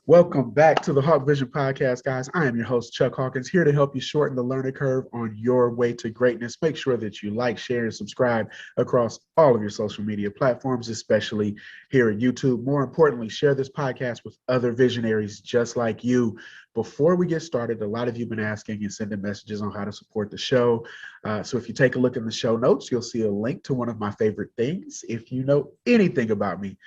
Welcome back to the Hawk Vision Podcast, guys. I am your host, Chuck Hawkins, here to help you shorten the learning curve on your way to greatness. Make sure that you like, share, and subscribe across all of your social media platforms, especially here at YouTube. More importantly, share this podcast with other visionaries just like you. Before we get started, a lot of you have been asking and sending messages on how to support the show. So if you take a look in the show notes, you'll see a link to one of my favorite things. If you know anything about me,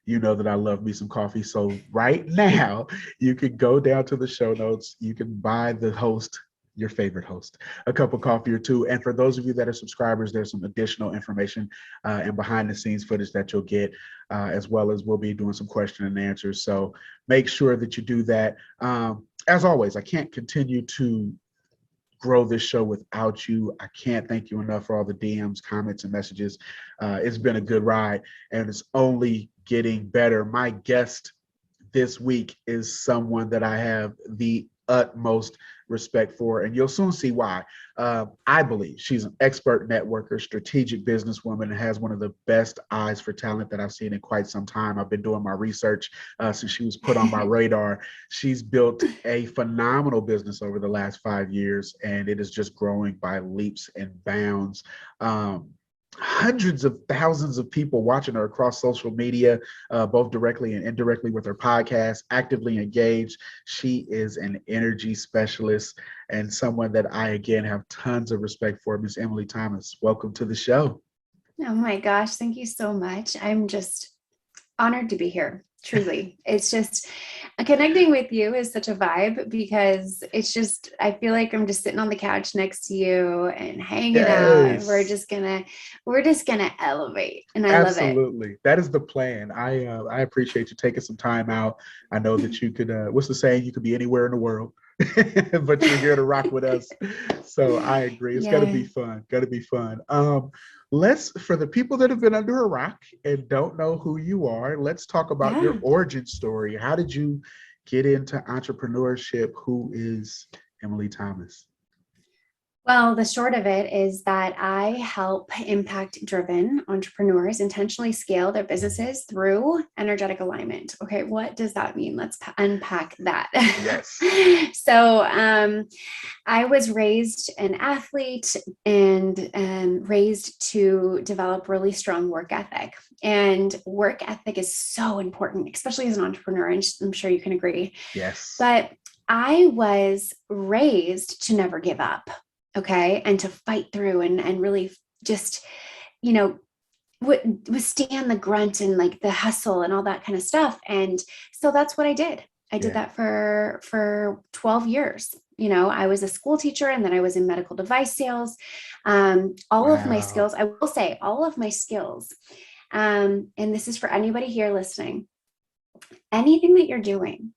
you know that I love me some coffee. So right now, you can go down to the show notes. You can buy the host, your favorite host, a cup of coffee or two. And for those of you that are subscribers, there's some additional information and behind the scenes footage that you'll get, as well as we'll be doing some question and answers. So make sure that you do that. As always, I can't continue to grow this show without you. I can't thank you enough for all the DMs, comments, and messages. It's been a good ride, and it's only getting better. My guest this week is someone that I have the utmost respect for, and you'll soon see why. I believe she's an expert networker, strategic businesswoman, and has one of the best eyes for talent that I've seen in quite some time. I've been doing my research since she was put on my radar. She's built a phenomenal business over the last 5 years, and it is just growing by leaps and bounds. Hundreds of thousands of people watching her across social media, both directly and indirectly with her podcast, actively engaged. She is an energy specialist and someone that I, again, have tons of respect for. Miss Emily Thomas, welcome to the show. Oh my gosh, thank you so much. I'm just honored to be here. Truly. It's just connecting with you is such a vibe because it's just, I feel like I'm just sitting on the couch next to you and hanging out, and we're just gonna elevate. And I love it. Absolutely. That is the plan. I appreciate you taking some time out. I know that you could, what's the saying? You could be anywhere in the world, but you're here to rock with us. So I agree. It's gonna be fun. Gonna be fun. For the people that have been under a rock and don't know who you are, let's talk about your origin story. How did you get into entrepreneurship? Who is Emily Thomas? Well, the short of it is that I help impact-driven entrepreneurs intentionally scale their businesses through energetic alignment. Okay, what does that mean? Let's unpack that. Yes. So I was raised an athlete and raised to develop really strong work ethic. And work ethic is so important, especially as an entrepreneur, and I'm sure you can agree. Yes. But I was raised to never give up. Okay. And to fight through and really just, withstand the grunt and like the hustle and all that kind of stuff. And so that's what I did. I did that for 12 years. I was a school teacher and then I was in medical device sales. All of my skills, I will say all of my skills. And this is for anybody here listening, anything that you're doing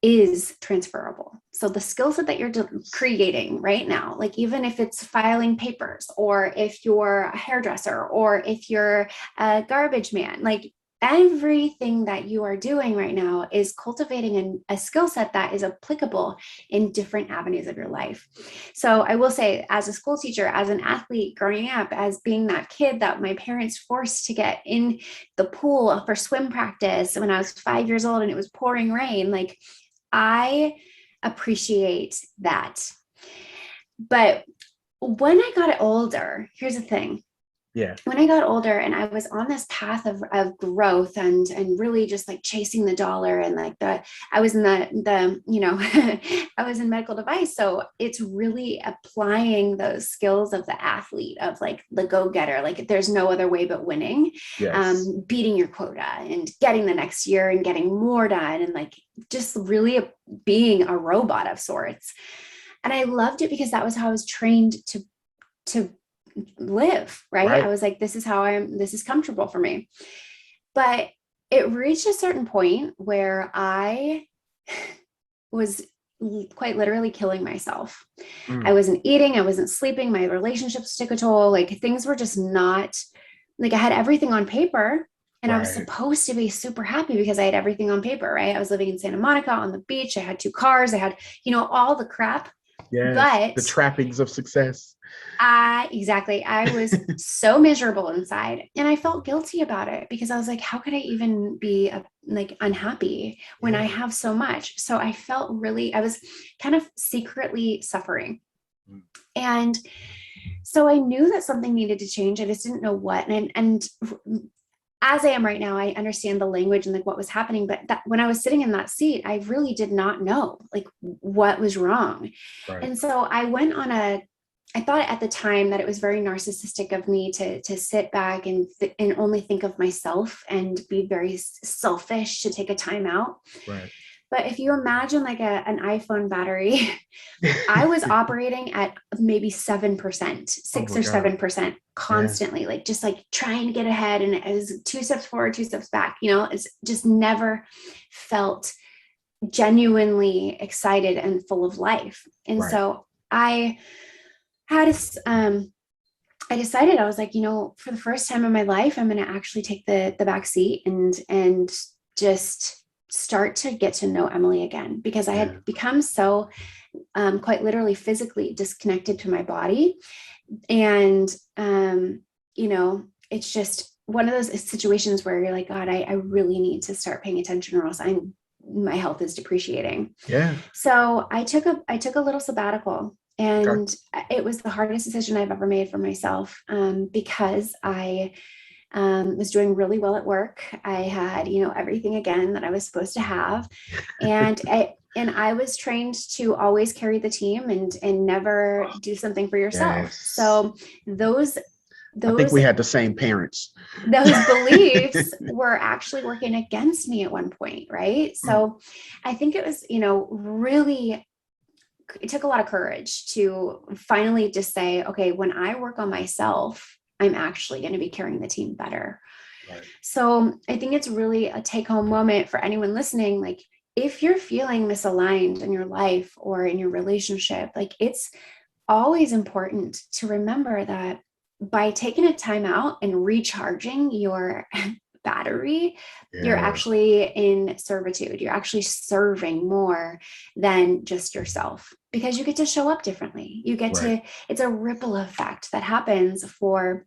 is transferable. So the skill set that you're creating right now, like even if it's filing papers or if you're a hairdresser or if you're a garbage man, like everything that you are doing right now is cultivating a skill set that is applicable in different avenues of your life. So I will say, as a school teacher, as an athlete growing up, as being that kid that my parents forced to get in the pool for swim practice when I was 5 years old and it was pouring rain, like I appreciate that. But when I got older, here's the thing. Yeah. When I got older and I was on this path of growth and really just like chasing the dollar and like I was in I was in medical device. So it's really applying those skills of the athlete, of like the go-getter, like there's no other way but winning, beating your quota and getting the next year and getting more done and like just really being a robot of sorts. And I loved it because that was how I was trained to live, right? I was like, this is comfortable for me. But it reached a certain point where I was quite literally killing myself. I wasn't eating, I wasn't sleeping, my relationships took a toll. Like things were just not, like I had everything on paper and I was supposed to be super happy because I had everything on paper, right? I was living in Santa Monica on the beach. I had 2 cars. I had, all the crap. Yes. But The trappings of success. exactly. I was so miserable inside and I felt guilty about it because I was like, how could I even be like unhappy when I Yeah. have so much? So I felt I was kind of secretly suffering. Mm. And so I knew that something needed to change. I just didn't know what. And as I am right now, I understand the language and like what was happening. But when I was sitting in that seat, I really did not know like what was wrong. Right. And so I went on I thought at the time that it was very narcissistic of me to sit back and only think of myself and be very selfish to take a time out. Right. But if you imagine like an iPhone battery, I was operating at maybe 7%, 6 or 7% constantly, yeah. Like just like trying to get ahead. And it was 2 steps forward, 2 steps back, it's just never felt genuinely excited and full of life. And right. So I decided, I was like, for the first time in my life, I'm going to actually take the back seat and just start to get to know Emily again, because I had become so quite literally physically disconnected to my body. And, it's just one of those situations where you're like, God, I really need to start paying attention or else my health is depreciating. Yeah. So I took a little sabbatical. And it was the hardest decision I've ever made for myself, because I was doing really well at work. I had, everything again that I was supposed to have. And I was trained to always carry the team and never do something for yourself. Yes. So I think we had the same parents. Those beliefs were actually working against me at one point, right? So I think it was, really, it took a lot of courage to finally just say, okay, when I work on myself, I'm actually going to be carrying the team better. Right. So I think it's really a take-home moment for anyone listening. Like, if you're feeling misaligned in your life or in your relationship, like, it's always important to remember that by taking a time out and recharging your battery, you're actually in servitude. You're actually serving more than just yourself, because you get to show up differently. You get to, it's a ripple effect that happens for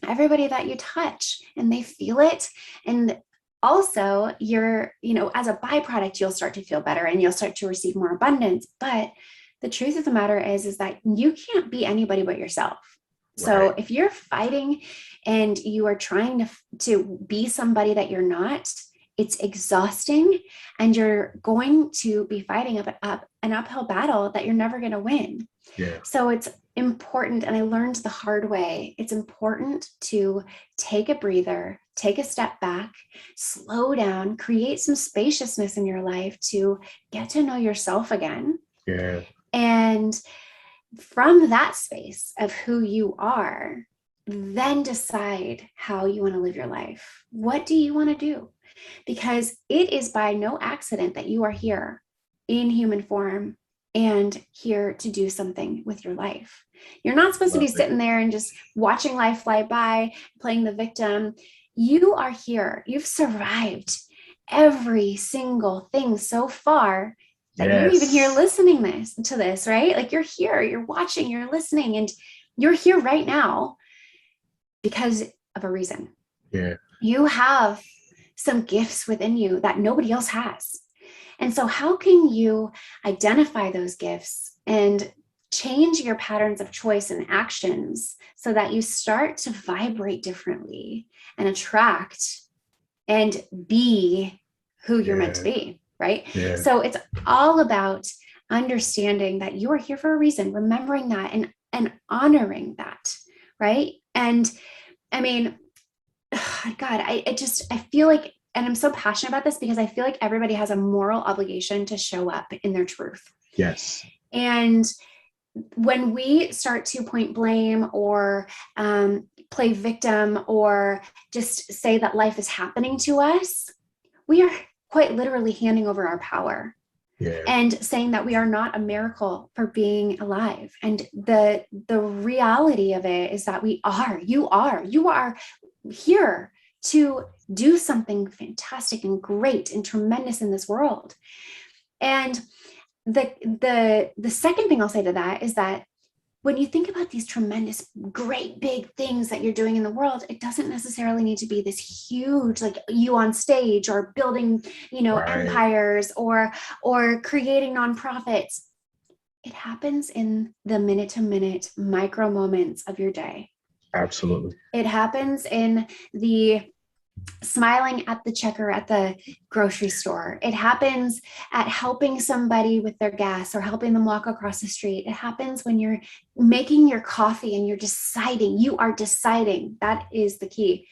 everybody that you touch, and they feel it. And also you're, as a byproduct, you'll start to feel better and you'll start to receive more abundance. But the truth of the matter is that you can't be anybody but yourself. So if you're fighting and you are trying to be somebody that you're not, it's exhausting, and you're going to be fighting an uphill battle that you're never going to win. Yeah. So it's important, and I learned the hard way, it's important to take a breather, take a step back, slow down, create some spaciousness in your life to get to know yourself again. Yeah. And from that space of who you are, then decide how you want to live your life. What do you want to do? Because it is by no accident that you are here in human form and here to do something with your life. You're not supposed to be sitting there and just watching life fly by, playing the victim. You are here. You've survived every single thing so far that you're even here listening to this, right? Like, you're here, you're watching, you're listening, and you're here right now because of a reason. Yeah. You have some gifts within you that nobody else has. And so how can you identify those gifts and change your patterns of choice and actions so that you start to vibrate differently and attract and be who you're meant to be? Right. Yeah. So it's all about understanding that you are here for a reason, remembering that and honoring that. Right. And I mean, God, I feel like, and I'm so passionate about this because I feel like everybody has a moral obligation to show up in their truth. Yes. And when we start to point blame or play victim or just say that life is happening to us, we are quite literally handing over our power and saying that we are not a miracle for being alive. And the reality of it is that you are here to do something fantastic and great and tremendous in this world. And the second thing I'll say to that is that when you think about these tremendous, great, big things that you're doing in the world, it doesn't necessarily need to be this huge, like you on stage or building, Right. empires or creating nonprofits. It happens in the minute to minute micro moments of your day. Absolutely. It happens in the smiling at the checker at the grocery store. It happens at helping somebody with their gas or helping them walk across the street. It happens when you're making your coffee and you are deciding, that is the key,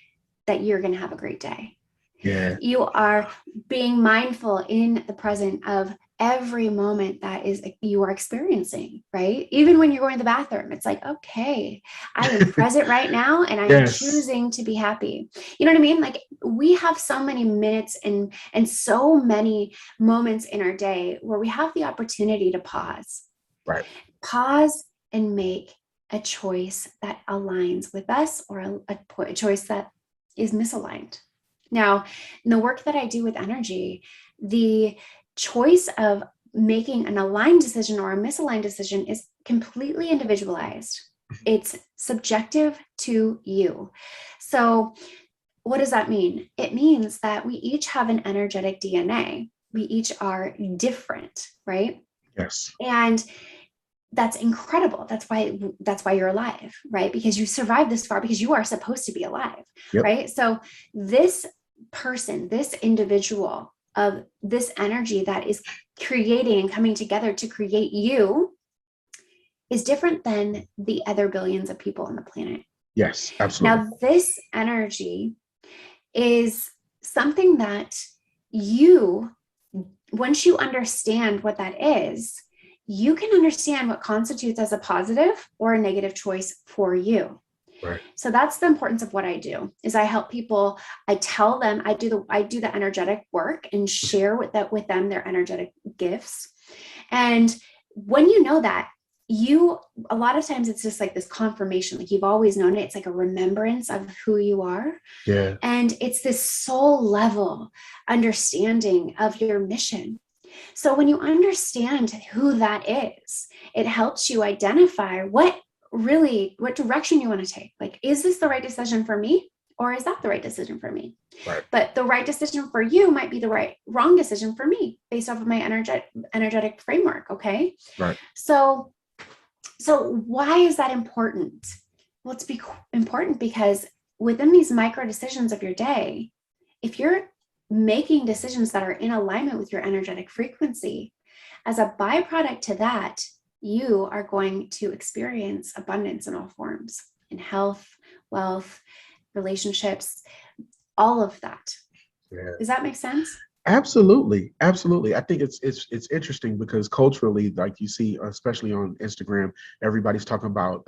that you're going to have a great day. Yeah. You are being mindful in the present of every moment that is you are experiencing, right? Even when you're going to the bathroom, it's like, okay, I am present right now and I am choosing to be happy. You know what I mean? Like we have so many minutes and so many moments in our day where we have the opportunity to pause. Right. Pause and make a choice that aligns with us or a choice that is misaligned. Now, in the work that I do with energy, the choice of making an aligned decision or a misaligned decision is completely individualized. It's subjective to you. So what does that mean? It means that we each have an energetic DNA. We each are different, right? Yes. And that's incredible. That's why you're alive, right? Because you survived this far because you are supposed to be alive, right? So this person, this individual of this energy that is creating and coming together to create you is different than the other billions of people on the planet. Yes, absolutely. Now, this energy is something that you, once you understand what that is, you can understand what constitutes as a positive or a negative choice for you. Right. So that's the importance of what I do is I help people. I tell them I do the energetic work and share with them their energetic gifts. And when you know that, a lot of times it's just like this confirmation, like you've always known it. It's like a remembrance of who you are. Yeah. And it's this soul level understanding of your mission. So when you understand who that is, it helps you identify what direction you want to take. Like, is this the right decision for me? Or is that the right decision for me? Right. But the right decision for you might be the wrong decision for me based off of my energetic framework. Okay. Right. So why is that important? Well, it's important because within these micro decisions of your day, if you're making decisions that are in alignment with your energetic frequency, as a byproduct to that, you are going to experience abundance in all forms, in health, wealth, relationships, all of that. Yeah. Does that make sense? Absolutely. Absolutely. I think it's interesting because culturally, like you see, especially on Instagram, everybody's talking about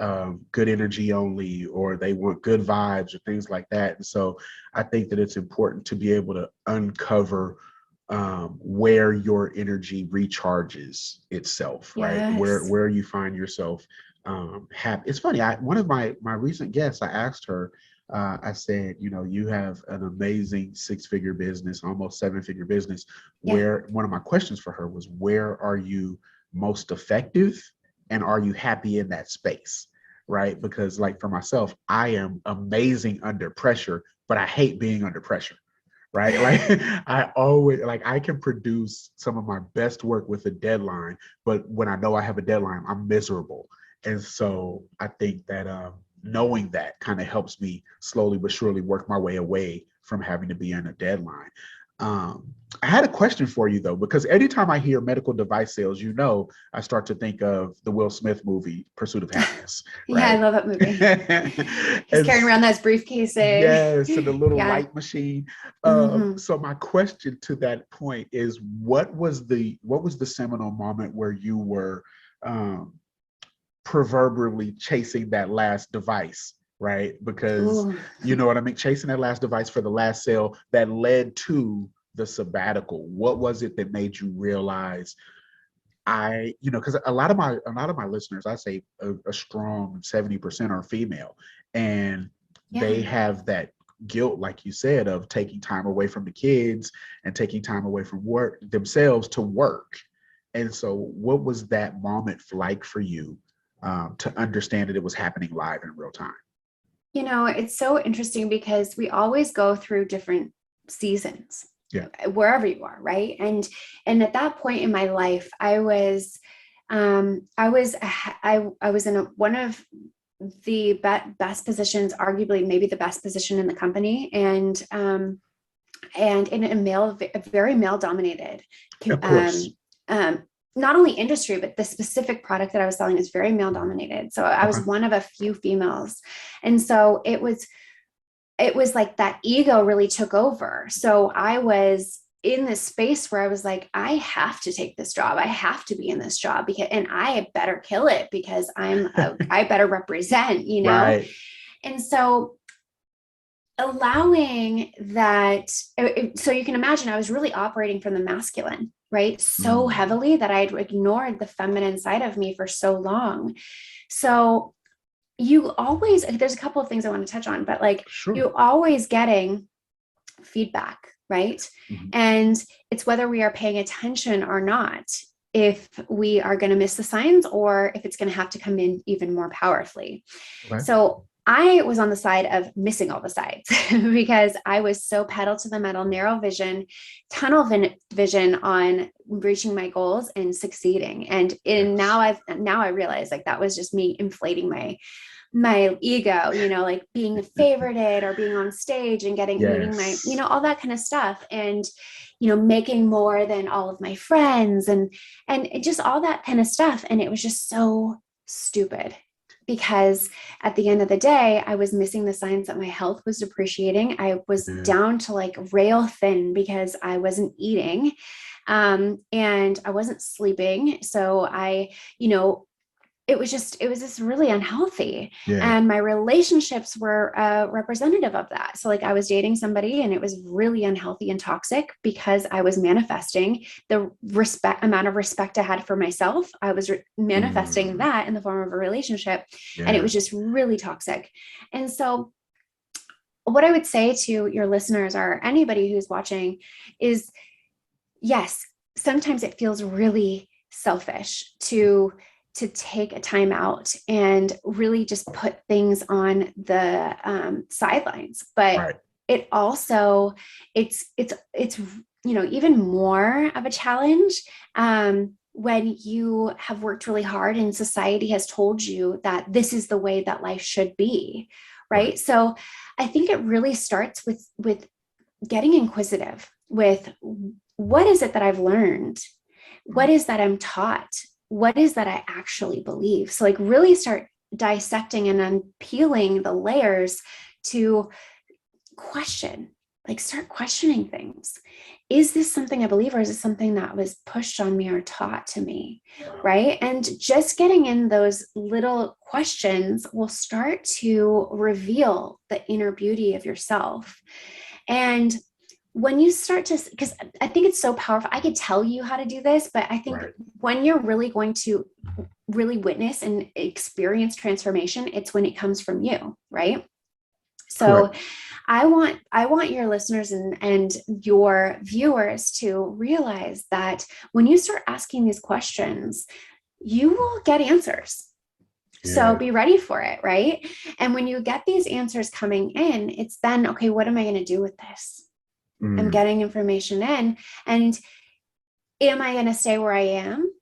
good energy only, or they want good vibes or things like that. And so I think that it's important to be able to uncover where your energy recharges itself, right? Yes. Where you find yourself happy. It's funny. One of my recent guests, I asked her, I said, you have an amazing 6-figure business, almost 7-figure business, where one of my questions for her was, where are you most effective and are you happy in that space? Right? Because like for myself, I am amazing under pressure, but I hate being under pressure. Right? Like I can produce some of my best work with a deadline, but when I know I have a deadline, I'm miserable. And so I think that knowing that kind of helps me slowly but surely work my way away from having to be on a deadline. I had a question for you though, because anytime I hear medical device sales, I start to think of the Will Smith movie, Pursuit of Happiness. Right? Yeah, I love that movie. He's carrying around those briefcases. Yes, and the little light machine. So my question to that point is, what was the seminal moment where you were proverbially chasing that last device, right? Because you know what I mean, chasing that last device for the last sale that led to the sabbatical. What was it that made you realize because a lot of my listeners, I say a strong 70% are female, and they have that guilt, like you said, of taking time away from the kids and taking time away from work themselves to work. And so what was that moment like for you to understand that it was happening live in real time? It's so interesting because we always go through different seasons, Yeah. wherever you are, right? And at that point in my life, I was in one of the best positions, arguably maybe the best position in the company, and in a very male dominated, Of course. not only industry, but the specific product that I was selling is very male dominated. So I was Okay. one of a few females. And so it was like that ego really took over. So I was in this space where I was like, I have to take this job. I have to be in this job and I better kill it because I better represent, Right. And so allowing that, so you can imagine I was really operating from the masculine, right? So heavily that I'd ignored the feminine side of me for so long. So there's a couple of things I want to touch on, but like Sure. you always getting feedback, right? Mm-hmm. And it's whether we are paying attention or not, if we are going to miss the signs or if it's going to have to come in even more powerfully. Okay. So I was on the side of missing all the sides because I was so pedal to the metal, narrow vision, tunnel vision on reaching my goals and succeeding. And now I realize like that was just me inflating my ego, like being favorited or being on stage and meeting my, all that kind of stuff. And, making more than all of my friends and just all that kind of stuff. And it was just so stupid. Because at the end of the day, I was missing the signs that my health was depreciating. I was down to like rail thin because I wasn't eating and I wasn't sleeping. So it was just really unhealthy. Yeah. And my relationships were representative of that. So like I was dating somebody and it was really unhealthy and toxic because I was manifesting the amount of respect I had for myself. I was manifesting that in the form of a relationship. Yeah. And it was just really toxic. And so what I would say to your listeners or anybody who's watching is, yes, sometimes it feels really selfish to take a time out and really just put things on the sidelines. But it also, it's even more of a challenge when you have worked really hard and society has told you that this is the way that life should be, right? So I think it really starts with getting inquisitive with what is it that I've learned? What is that I'm taught? What is that I actually believe? So like really start dissecting and unpeeling the layers to question, like start questioning things. Is this something I believe, or is it something that was pushed on me or taught to me? Right. And just getting in those little questions will start to reveal the inner beauty of yourself. And when you start to, because I think it's so powerful, I could tell you how to do this, but I think when you're really going to really witness and experience transformation, it's when it comes from you, right? So I want your listeners and your viewers to realize that when you start asking these questions, you will get answers. Yeah. So be ready for it, right? And when you get these answers coming in, it's then, okay, what am I going to do with this? I'm getting information in, and am I going to stay where I am?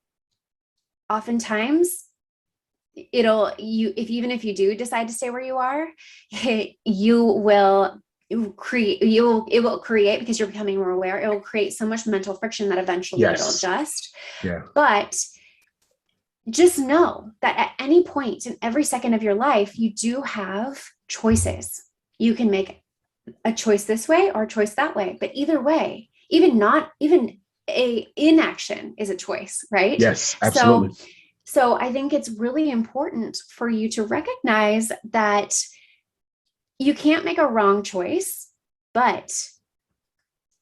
Oftentimes even if you do decide to stay where you are, it will create, because you're becoming more aware, it will create so much mental friction that eventually it'll adjust. Yeah. But just know that at any point in every second of your life, you do have choices. You can make a choice this way or a choice that way, but either way, even a inaction is a choice, right? Yes, absolutely. So I think it's really important for you to recognize that you can't make a wrong choice, but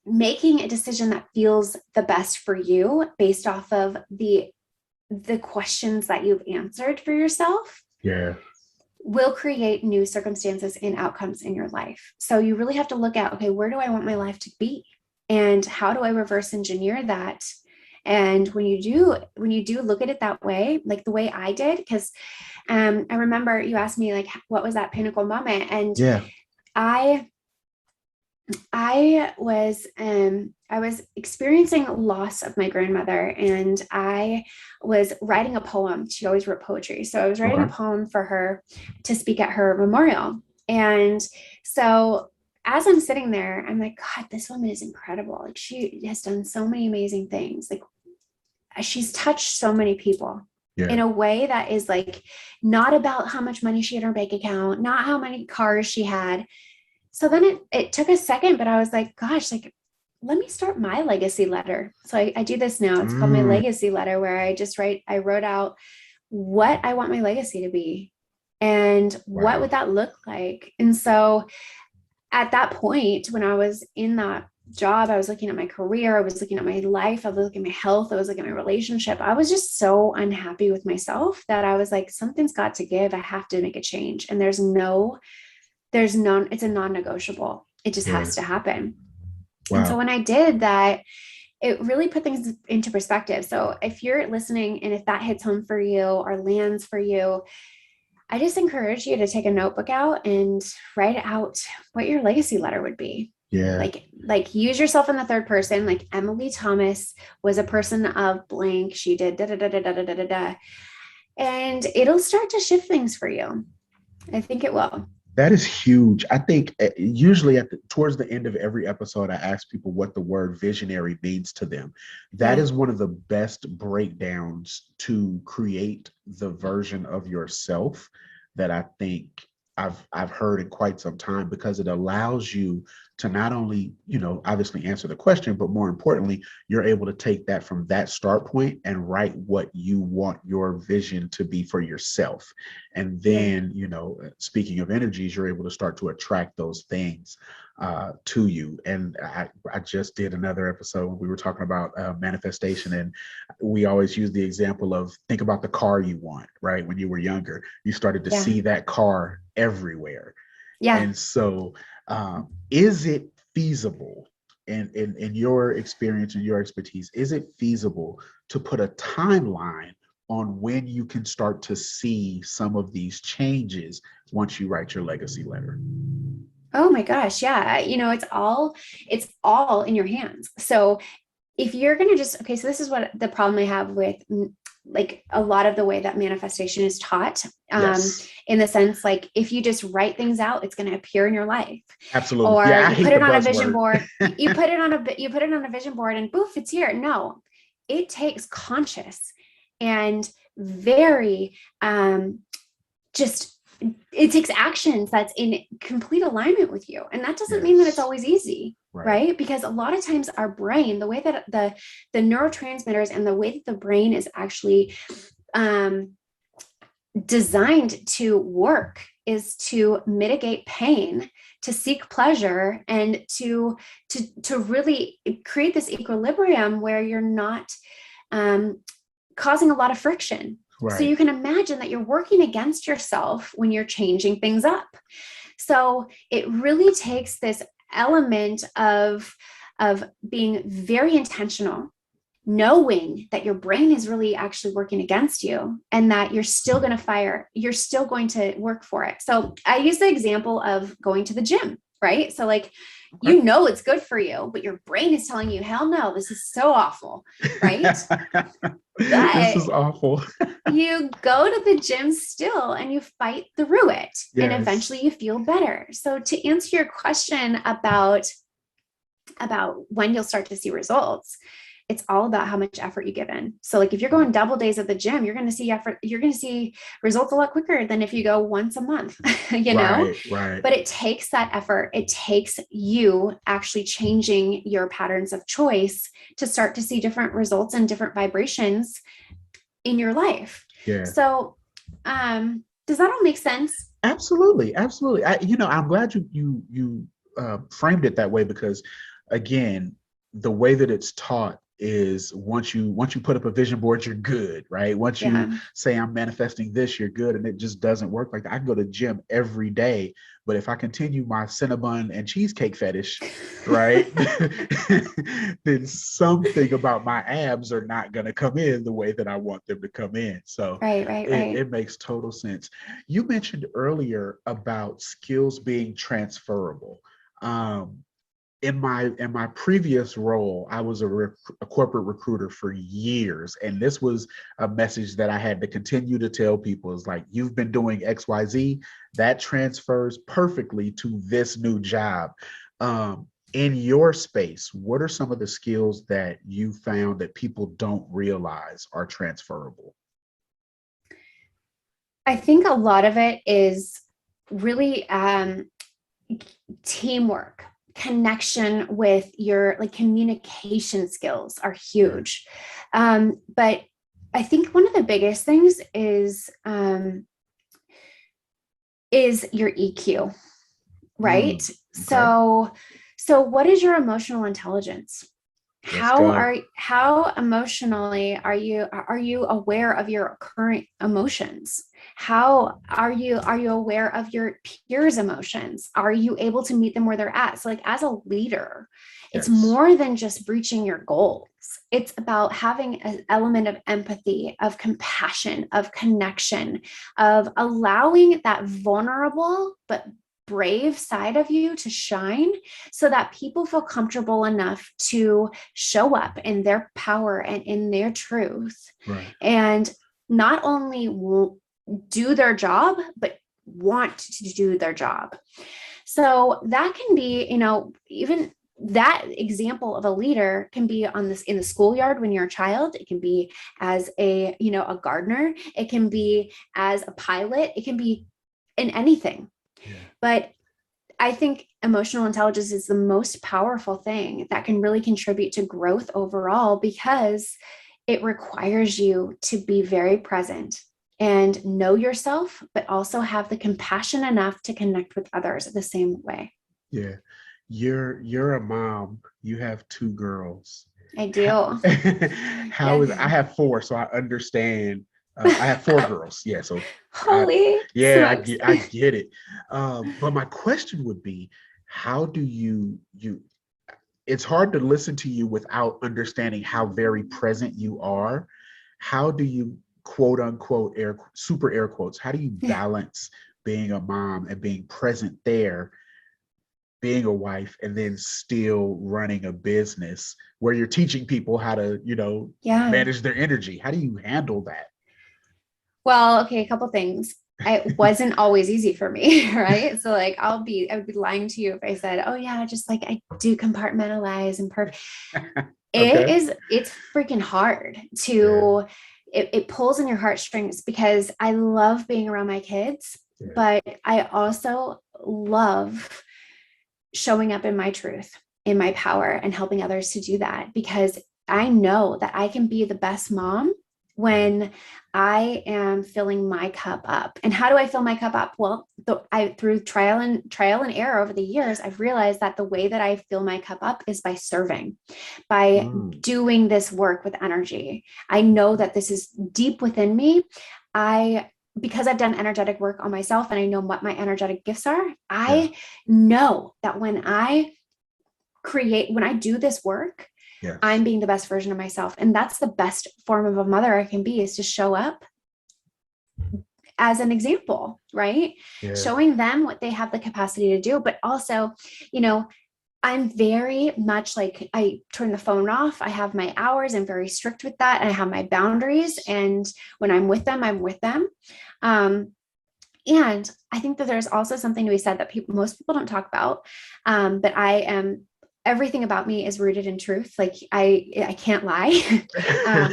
making a decision that feels the best for you based off of the questions that you've answered for yourself. Yeah. Will create new circumstances and outcomes in your life. So you really have to look at, okay, where do I want my life to be? And how do I reverse engineer that And when you do look at it that way, like the way I did, because I remember you asked me like, what was that pinnacle moment? And Yeah. I was experiencing loss of my grandmother, and I was writing a poem. She always wrote poetry. So I was writing a poem for her to speak at her memorial. And so as I'm sitting there, I'm like, God, this woman is incredible. Like, she has done so many amazing things. Like, she's touched so many people in a way that is like not about how much money she had in her bank account, not how many cars she had. So then it took a second, but I was like, gosh, like, let me start my legacy letter. So I do this now. It's called my legacy letter, where I wrote out what I want my legacy to be and what would that look like. And so at that point, when I was in that job, I was looking at my career, I was looking at my life, I was looking at my health, I was looking at my relationship. I was just so unhappy with myself that I was like, something's got to give. I have to make a change. And it's a non-negotiable. It just has to happen. Wow. And so when I did that, it really put things into perspective. So if you're listening and if that hits home for you or lands for you, I just encourage you to take a notebook out and write out what your legacy letter would be. Yeah. Like use yourself in the third person. Like Emily Thomas was a person of blank. She did da da da da da da da da. And it'll start to shift things for you. I think it will. That is huge. I think usually towards the end of every episode, I ask people what the word visionary means to them. That is one of the best breakdowns to create the version of yourself that I think I've heard in quite some time, because it allows you to not only, obviously answer the question, but more importantly, you're able to take that from that start point and write what you want your vision to be for yourself. And then, speaking of energies, you're able to start to attract those things to you. And I just did another episode when we were talking about manifestation, and we always use the example of, think about the car you want, right? When you were younger, you started to see that car everywhere. Yeah. And so is it feasible, in your experience and your expertise, is it feasible to put a timeline on when you can start to see some of these changes once you write your legacy letter? Oh my gosh. Yeah. It's all in your hands. So if you're going to so this is what the problem I have with like a lot of the way that manifestation is taught, in the sense, like, if you just write things out, it's going to appear in your life. Absolutely. Or you put it on a vision board, you put it on a vision board and poof, it's here. No, it takes conscious and very, it takes actions that's in complete alignment with you. And that doesn't mean that it's always easy, right? Because a lot of times our brain, the way that the neurotransmitters and the way that the brain is actually designed to work is to mitigate pain, to seek pleasure, and to really create this equilibrium where you're not causing a lot of friction. Right. So you can imagine that you're working against yourself when you're changing things up. So it really takes this element of being very intentional, knowing that your brain is really actually working against you, and that you're still going to work for it. So I use the example of going to the gym, right? So like, it's good for you, but your brain is telling you, hell no, this is so awful, right? This is awful. You go to the gym still and you fight through it, and eventually you feel better. So to answer your question about when you'll start to see results, it's all about how much effort you give in. So like if you're going double days at the gym, you're going to see results a lot quicker than if you go once a month, Right. But it takes that effort. It takes you actually changing your patterns of choice to start to see different results and different vibrations in your life. Yeah. So, does that all make sense? Absolutely. Absolutely. I'm glad you framed it that way, because again, the way that it's taught is once you put up a vision board, you're good, right? Once you say I'm manifesting this, you're good. And it just doesn't work like that. I can go to the gym every day, but if I continue my Cinnabon and cheesecake fetish, right, then something about my abs are not going to come in the way that I want them to come in. So right. It makes total sense. You mentioned earlier about skills being transferable. In my previous role, I was a corporate recruiter for years, and this was a message that I had to continue to tell people: is like, you've been doing XYZ, that transfers perfectly to this new job. In your space, what are some of the skills that you found that people don't realize are transferable? I think a lot of it is really teamwork, connection with your like communication skills are huge. But I think one of the biggest things is your EQ, right? So what is your emotional intelligence? How emotionally are you aware of your current emotions? How are you aware of your peers' emotions? Are you able to meet them where they're at? So like as a leader, it's more than just reaching your goals. It's about having an element of empathy, of compassion, of connection, of allowing that vulnerable but brave side of you to shine so that people feel comfortable enough to show up in their power and in their truth. And not only do their job, but want to do their job. So that can be, even that example of a leader can be in the schoolyard when you're a child. It can be as a gardener. It can be as a pilot. It can be in anything. But I think emotional intelligence is the most powerful thing that can really contribute to growth overall, because it requires you to be very present and know yourself, but also have the compassion enough to connect with others the same way. Yeah. You're a mom. You have 2 girls. I do. I have 4, so I understand. I have 4 girls. Yeah. So holy I get it. But my question would be, how do you it's hard to listen to you without understanding how very present you are. How do you, quote unquote, super air quotes, how do you balance being a mom and being present there, being a wife, and then still running a business where you're teaching people how to, manage their energy? How do you handle that? Well, okay, a couple things. It wasn't always easy for me, right? So like I would be lying to you if I said, oh yeah, just like I do compartmentalize and perfect. It's freaking hard to, it pulls in your heartstrings, because I love being around my kids, but I also love showing up in my truth, in my power, and helping others to do that, because I know that I can be the best mom when I am filling my cup up. And how do I fill my cup up? Well, through trial and error over the years, I've realized that the way that I fill my cup up is by serving, by doing this work with energy. I know that this is deep within me. Because I've done energetic work on myself and I know what my energetic gifts are, I know that when I do this work, I'm being the best version of myself. And that's the best form of a mother I can be, is to show up as an example, right? Showing them what they have the capacity to do. But also, I'm very much like, I turn the phone off. I have my hours. I'm very strict with that. And I have my boundaries. And when I'm with them, I'm with them. And I think that there's also something to be said that most people don't talk about. But everything about me is rooted in truth. Like I can't lie.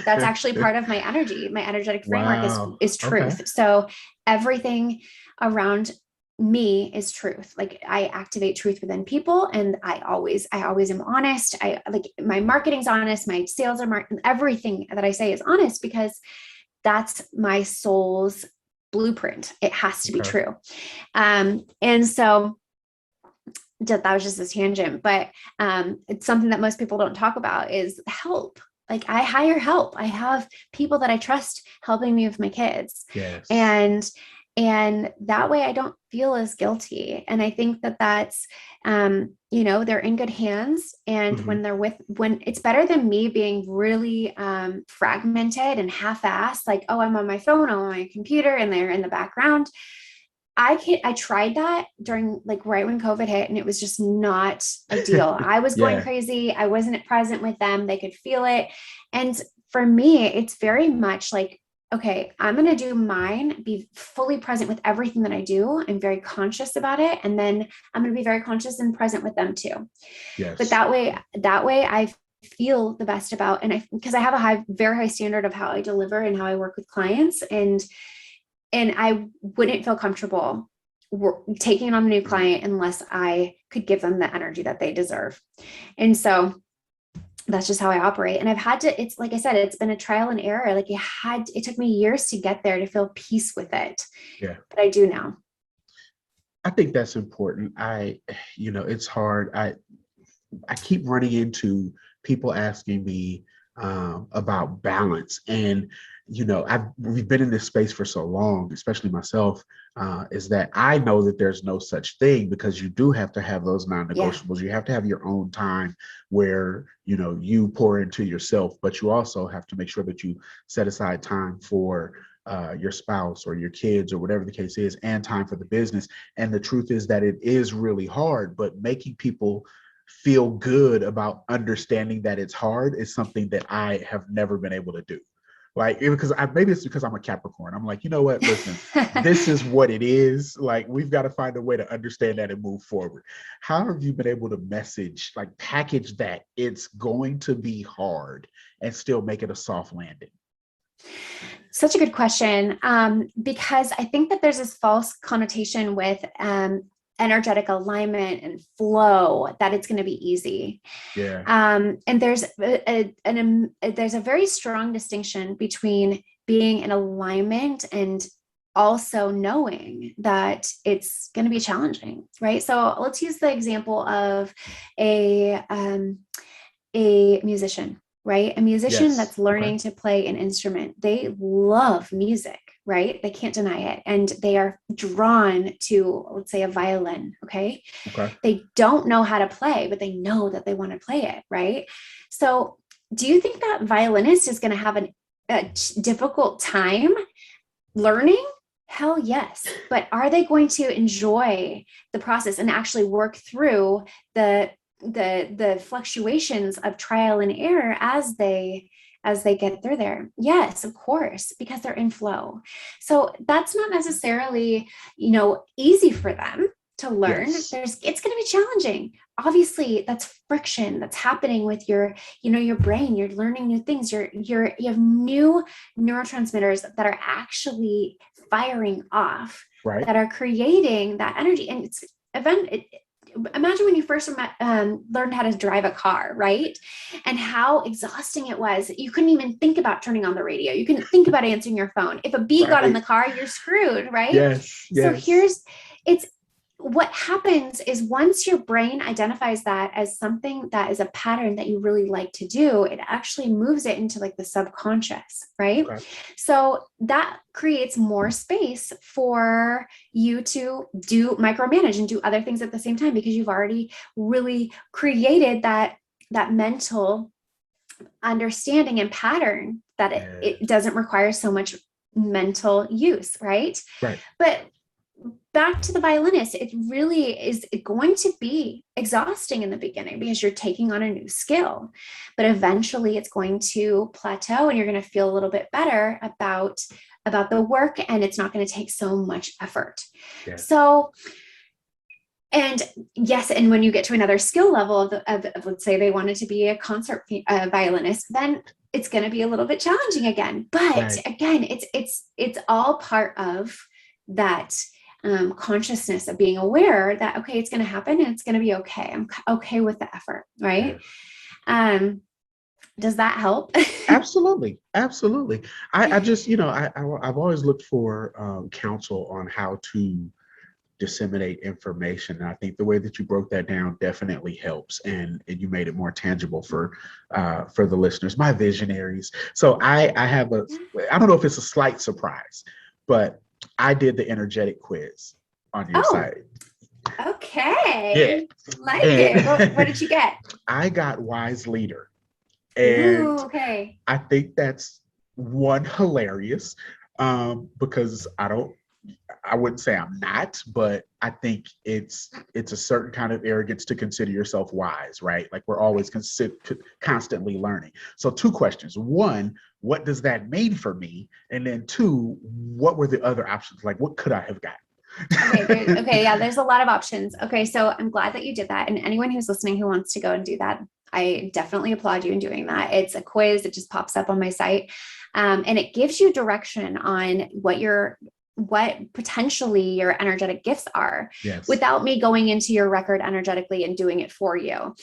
That's actually part of my energy. My energetic framework is truth. Okay. So everything around me is truth. Like I activate truth within people, and I always am honest. I like my marketing's honest. My sales are everything that I say is honest, because that's my soul's blueprint. It has to be true. And so that was just a tangent, but it's something that most people don't talk about is help. Like I hire help. I have people that I trust helping me with my kids. Yes. And that way I don't feel as guilty. And I think that that's, they're in good hands. And Hmm. when it's better than me being really fragmented and half-assed, like, oh, I'm on my phone, I'm on my computer, and they're in the background. I tried that during like right when COVID hit, and it was just not ideal. I was going Yeah. crazy. I wasn't present with them. They could feel it. And for me, it's very much like, okay, I'm going to do mine, be fully present with everything that I do. I'm very conscious about it. And then I'm going to be very conscious and present with them too. But Yes. that way I feel the best about, because I have a very high standard of how I deliver and how I work with clients. And I wouldn't feel comfortable taking on a new client unless I could give them the energy that they deserve. And so that's just how I operate. And I've had to, it's like I said, it's been a trial and error. Like it took me years to get there to feel peace with it. Yeah. But I do now. I think that's important. It's hard. I keep running into people asking me about balance, and we've been in this space for so long, especially myself. Is that I know that there's no such thing, because you do have to have those Yeah. non-negotiables. You have to have your own time where you pour into yourself, but you also have to make sure that you set aside time for your spouse or your kids or whatever the case is, and time for the business. And the truth is that it is really hard, but making people feel good about understanding that it's hard is something that I have never been able to do. Like, maybe it's because I'm a Capricorn. I'm like, you know what? Listen, this is what it is. Like, we've got to find a way to understand that and move forward. How have you been able to package that it's going to be hard and still make it a soft landing? Such a good question. Because I think that there's this false connotation with energetic alignment and flow that it's going to be easy. Yeah. And there's a very strong distinction between being in alignment and also knowing that it's going to be challenging, right? So let's use the example of a musician, right? A musician Yes. that's learning Okay. to play an instrument. They love music, right? They can't deny it. And they are drawn to, let's say, a violin. Okay. Okay. They don't know how to play, but they know that they want to play it, right? So do you think that violinist is going to have a difficult time learning? Hell yes. But are they going to enjoy the process and actually work through the fluctuations of trial and error as they get through there? Yes, of course, because they're in flow. So that's not necessarily, easy for them to learn. Yes. It's going to be challenging. Obviously, that's friction that's happening with your brain. You're learning new things. You have new neurotransmitters that are actually firing off, Right. that are creating that energy. And imagine when you first learned how to drive a car, right? And how exhausting it was. You couldn't even think about turning on the radio. You couldn't think about answering your phone. If a bee got in Right. the car, you're screwed, right? Yes. So Yes. it's what happens is once your brain identifies that as something that is a pattern that you really like to do, it actually moves it into like the subconscious, right? Okay. So that creates more space for you to do micromanage and do other things at the same time, because you've already really created that mental understanding and pattern that it doesn't require so much mental use, right? Right. But back to the violinist, it really is going to be exhausting in the beginning because you're taking on a new skill, but eventually it's going to plateau and you're going to feel a little bit better about the work, and it's not going to take so much effort. Yeah. So, and yes, and when you get to another skill level of let's say they wanted to be a concert violinist, then it's going to be a little bit challenging again. But Right. again, it's all part of that consciousness of being aware that, okay, it's going to happen and it's going to be okay. I'm okay with the effort, right? Yeah. Does that help? Absolutely. Absolutely. I just, I've always looked for counsel on how to disseminate information. And I think the way that you broke that down definitely helps, and you made it more tangible for the listeners, my visionaries. So I don't know if it's a slight surprise, but I did the energetic quiz on your site. Okay. Yeah. Like it. What did you get? I got wise leader. And ooh, okay. I think that's one, hilarious, because I wouldn't say I'm not, but I think it's a certain kind of arrogance to consider yourself wise, right? Like we're always constantly learning. So 2 questions. 1, what does that mean for me? And then 2, what were the other options? Like what could I have gotten? Okay. Yeah, there's a lot of options. Okay. So I'm glad that you did that. And anyone who's listening who wants to go and do that, I definitely applaud you in doing that. It's a quiz. It just pops up on my site. And it gives you direction on what potentially your energetic gifts are, yes, without me going into your record energetically and doing it for you,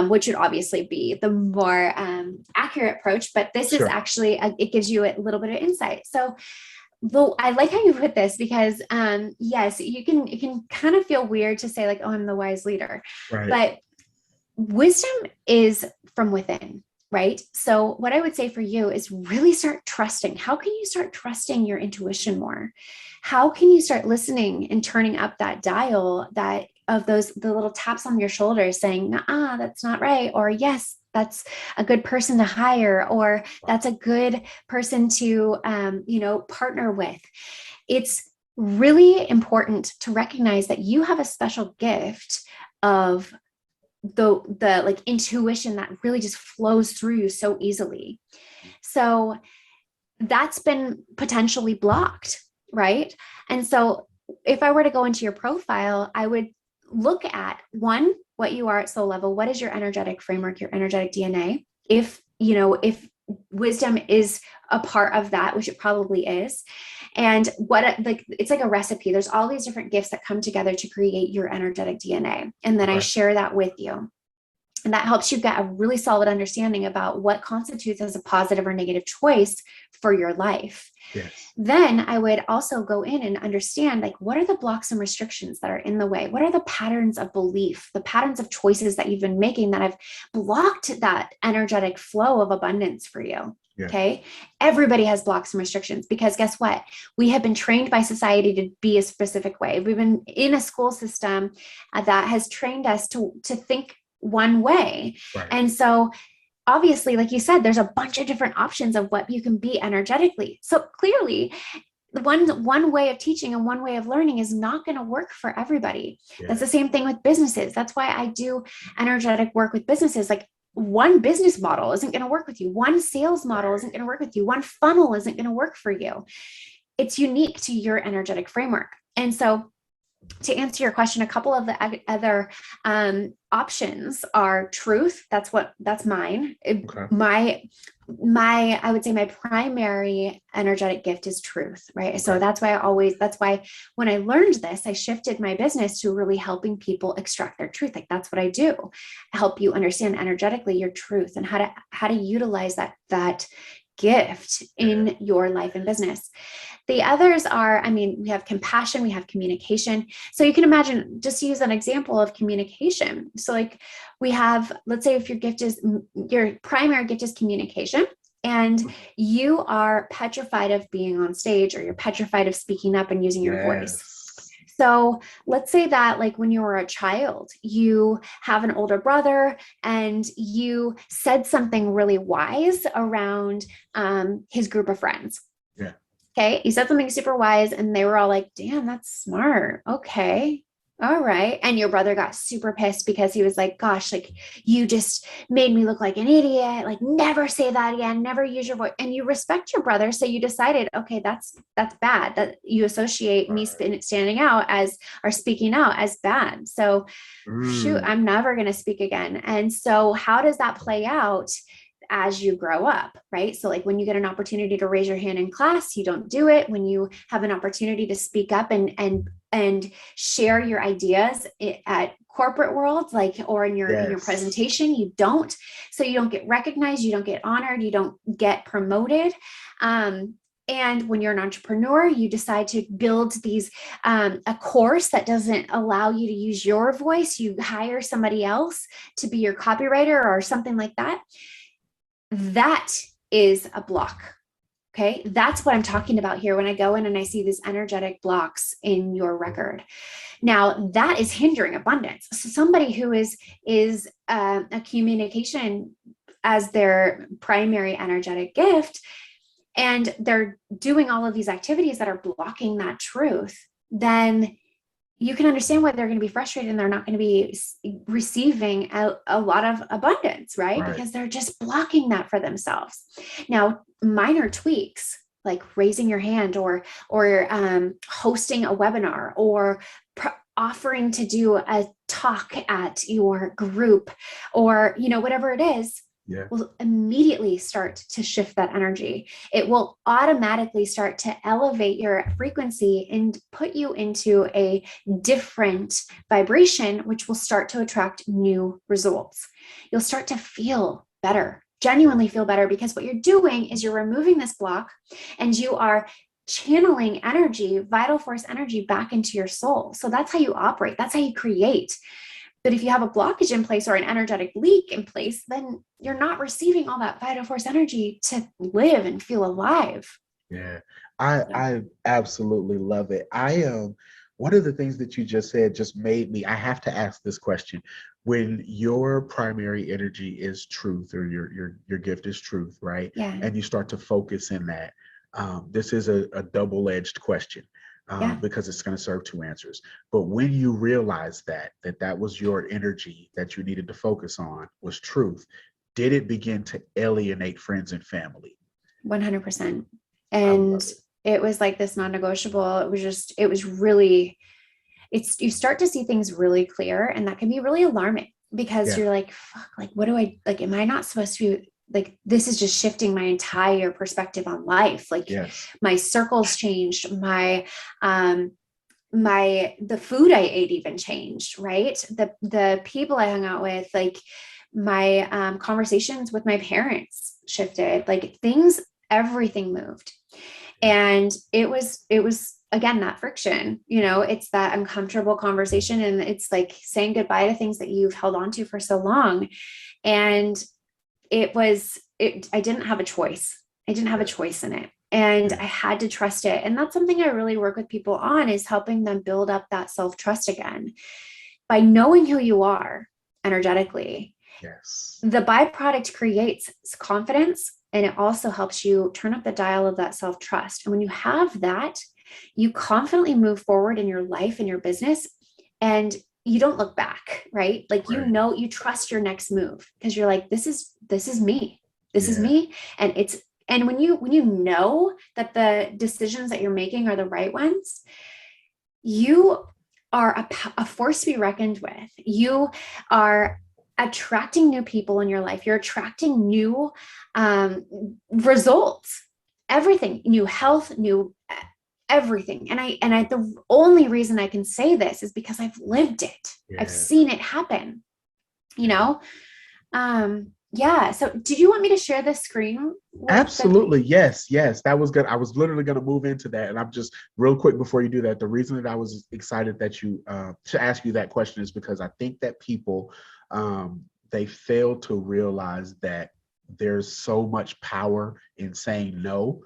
which would obviously be the more accurate approach. But this is actually, it gives you a little bit of insight. So though I like how you put this, because yes, it can kind of feel weird to say like, oh, I'm the wise leader, but wisdom is from within, right? So what I would say for you is really start trusting. How can you start trusting your intuition more? How can you start listening and turning up that dial the little taps on your shoulder saying, nah, that's not right. Or yes, that's a good person to hire, or that's a good person to, partner with. It's really important to recognize that you have a special gift of the like intuition that really just flows through you so easily. So that's been potentially blocked, right? And so if I were to go into your profile, I would look at 1, what you are at soul level. What is your energetic framework, your energetic DNA? If wisdom is a part of that, which it probably is. And it's like a recipe. There's all these different gifts that come together to create your energetic DNA. And then I share that with you. And that helps you get a really solid understanding about what constitutes as a positive or negative choice for your life. Yes. Then I would also go in and understand, like, what are the blocks and restrictions that are in the way? What are the patterns of belief, the patterns of choices that you've been making that have blocked that energetic flow of abundance for you? Yeah. Okay. Everybody has blocks and restrictions, because guess what? We have been trained by society to be a specific way. We've been in a school system that has trained us to think one way. Right. And so obviously, like you said, there's a bunch of different options of what you can be energetically. So clearly, one way of teaching and one way of learning is not going to work for everybody. Yeah. That's the same thing with businesses. That's why I do energetic work with businesses. Like, one business model isn't going to work with you. One sales model isn't going to work with you. One funnel isn't going to work for you. It's unique to your energetic framework. And so to answer your question, a couple of the other options are truth. That's mine. Okay. I would say my primary energetic gift is truth, right? Okay. So that's why when I learned this, I shifted my business to really helping people extract their truth. Like, that's what I do. Help you understand energetically your truth and how to utilize that gift in your life and business. The others are, we have compassion, we have communication. So you can imagine, just to use an example of communication. So like we have, let's say if your primary gift is communication, and you are petrified of being on stage, or you're petrified of speaking up and using your voice. So let's say that, like, when you were a child, you have an older brother and you said something really wise around his group of friends. Yeah. Okay. You said something super wise and they were all like, damn, that's smart. Okay. All right. And your brother got super pissed because he was like, gosh, like, you just made me look like an idiot. Like, never say that again. Never use your voice. And you respect your brother. So you decided, okay, that's bad. That you associate me standing out or speaking out as bad. So shoot, I'm never going to speak again. And so how does that play out as you grow up, right? So like, when you get an opportunity to raise your hand in class, you don't do it. When you have an opportunity to speak up and share your ideas at corporate world, or in your presentation, you don't. So you don't get recognized, you don't get honored, you don't get promoted. And when you're an entrepreneur, you decide to build these, a course that doesn't allow you to use your voice. You hire somebody else to be your copywriter or something like that. That is a block. Okay. That's what I'm talking about here when I go in and I see these energetic blocks in your record. Now that is hindering abundance. So somebody who is a communication as their primary energetic gift, and they're doing all of these activities that are blocking that truth, then you can understand why they're going to be frustrated and they're not going to be receiving a lot of abundance, right? Because they're just blocking that for themselves. Now, minor tweaks like raising your hand or hosting a webinar or offering to do a talk at your group or, whatever it is, will immediately start to shift that energy. It will automatically start to elevate your frequency and put you into a different vibration, which will start to attract new results. You'll start to feel better, genuinely feel better, because what you're doing is you're removing this block and you are channeling energy, vital force energy back into your soul. So that's how you operate. That's how you create. But if you have a blockage in place or an energetic leak in place, then you're not receiving all that vital force energy to live and feel alive. Yeah, I absolutely love it. One of the things that you just said just made me, I have to ask this question. When your primary energy is truth, or your gift is truth, right? Yeah. And you start to focus in that, this is a double-edged question. Because it's going to serve two answers. But when you realize that was your energy that you needed to focus on was truth, did it begin to alienate friends and family? 100%. And it was like this non-negotiable. It was really, you start to see things really clear, and that can be really alarming because you're like, fuck, like, what do I, like, am I not supposed to be, like, this is just shifting my entire perspective on life. Like my circles changed, the food I ate even changed, right? The people I hung out with, like my conversations with my parents shifted, like everything moved. And it was again, that friction, it's that uncomfortable conversation. And it's like saying goodbye to things that you've held on to for so long. And I didn't have a choice. I didn't have a choice in it. And I had to trust it. And that's something I really work with people on, is helping them build up that self-trust again by knowing who you are energetically. Yes. The byproduct creates confidence, and it also helps you turn up the dial of that self-trust. And when you have that, you confidently move forward in your life and your business, and you don't look back, right? Like, you trust your next move because you're like, this is me. This is me. And when you know that the decisions that you're making are the right ones, you are a force to be reckoned with. You are attracting new people in your life. You're attracting new results, everything, new health, new everything. And I the only reason I can say this is because I've lived it. I've seen it happen, So did you want me to share this screen? Absolutely. Yes. That was good. I was literally going to move into that. And I'm just real quick before you do that. The reason that I was excited that you to ask you that question is because I think that people, they fail to realize that there's so much power in saying no,